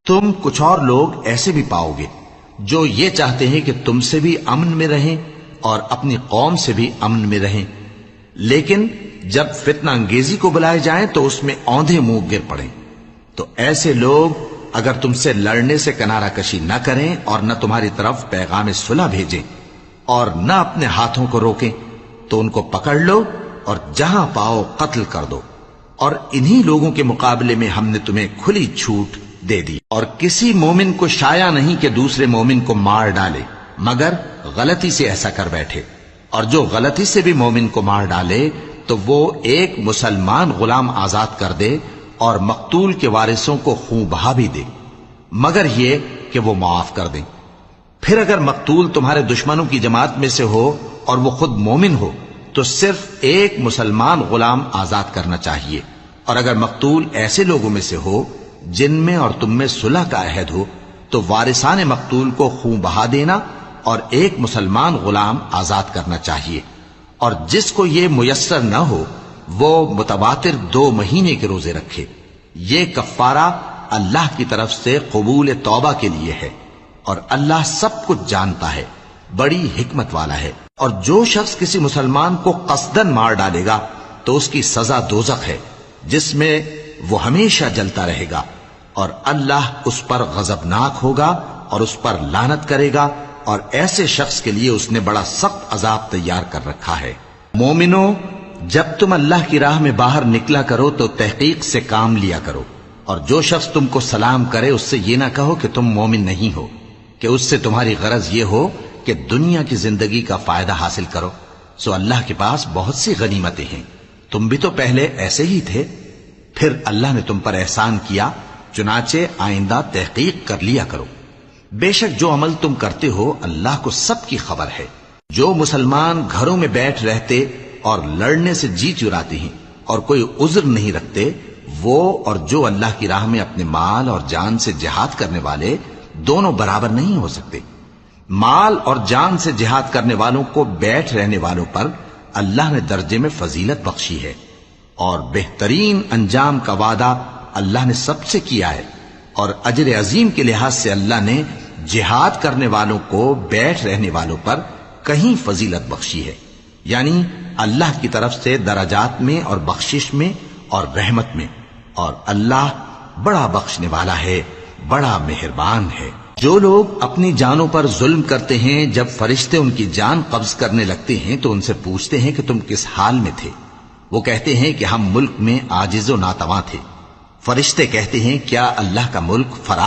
تم کچھ اور لوگ ایسے بھی پاؤ گے جو یہ چاہتے ہیں کہ تم سے بھی امن میں رہیں اور اپنی قوم سے بھی امن میں رہیں، لیکن جب فتنہ انگیزی کو بلائے جائیں تو اس میں اوندھے منہ گر پڑیں۔ تو ایسے لوگ اگر تم سے لڑنے سے کنارہ کشی نہ کریں اور نہ تمہاری طرف پیغام صلح بھیجیں اور نہ اپنے ہاتھوں کو روکیں تو ان کو پکڑ لو اور جہاں پاؤ قتل کر دو، اور انہی لوگوں کے مقابلے میں ہم نے تمہیں کھلی چھوٹ دے دی۔ اور کسی مومن کو شایع نہیں کہ دوسرے مومن کو مار ڈالے مگر غلطی سے ایسا کر بیٹھے، اور جو غلطی سے بھی مومن کو مار ڈالے تو وہ ایک مسلمان غلام آزاد کر دے اور مقتول کے وارثوں کو خون بہا بھی دے، مگر یہ کہ وہ معاف کر دیں۔ پھر اگر مقتول تمہارے دشمنوں کی جماعت میں سے ہو اور وہ خود مومن ہو تو صرف ایک مسلمان غلام آزاد کرنا چاہیے، اور اگر مقتول ایسے لوگوں میں سے ہو جن میں اور تم میں صلح کا عہد ہو تو وارثان مقتول کو خون بہا دینا اور ایک مسلمان غلام آزاد کرنا چاہیے، اور جس کو یہ میسر نہ ہو وہ متواتر 2 مہینے کے روزے رکھے۔ یہ کفارہ اللہ کی طرف سے قبول توبہ کے لیے ہے، اور اللہ سب کچھ جانتا ہے، بڑی حکمت والا ہے۔ اور جو شخص کسی مسلمان کو قصدن مار ڈالے گا تو اس کی سزا دوزخ ہے جس میں وہ ہمیشہ جلتا رہے گا، اور اللہ اس پر غضبناک ہوگا اور اس پر لعنت کرے گا، اور ایسے شخص کے لیے اس نے بڑا سخت عذاب تیار کر رکھا ہے۔ مومنو، جب تم اللہ کی راہ میں باہر نکلا کرو تو تحقیق سے کام لیا کرو، اور جو شخص تم کو سلام کرے اس سے یہ نہ کہو کہ تم مومن نہیں ہو، کہ اس سے تمہاری غرض یہ ہو کہ دنیا کی زندگی کا فائدہ حاصل کرو۔ سو اللہ کے پاس بہت سی غنیمتیں ہیں، تم بھی تو پہلے ایسے ہی تھے، پھر اللہ نے تم پر احسان کیا، چنانچہ آئندہ تحقیق کر لیا کرو۔ بے شک جو عمل تم کرتے ہو اللہ کو سب کی خبر ہے۔ جو مسلمان گھروں میں بیٹھ رہتے اور لڑنے سے جی چراتے ہیں اور کوئی عذر نہیں رکھتے، وہ اور جو اللہ کی راہ میں اپنے مال اور جان سے جہاد کرنے والے دونوں برابر نہیں ہو سکتے۔ مال اور جان سے جہاد کرنے والوں کو بیٹھ رہنے والوں پر اللہ نے درجے میں فضیلت بخشی ہے، اور بہترین انجام کا وعدہ اللہ نے سب سے کیا ہے، اور اجر عظیم کے لحاظ سے اللہ نے جہاد کرنے والوں کو بیٹھ رہنے والوں پر کہیں فضیلت بخشی ہے، یعنی اللہ کی طرف سے درجات میں اور بخشش میں اور رحمت میں، اور اللہ بڑا بخشنے والا ہے، بڑا مہربان ہے۔ جو لوگ اپنی جانوں پر ظلم کرتے ہیں جب فرشتے ان کی جان قبض کرنے لگتے ہیں تو ان سے پوچھتے ہیں کہ تم کس حال میں تھے؟ وہ کہتے ہیں کہ ہم ملک میں عاجز و ناتواں تھے۔ فرشتے کہتے ہیں کیا اللہ کا ملک فراخ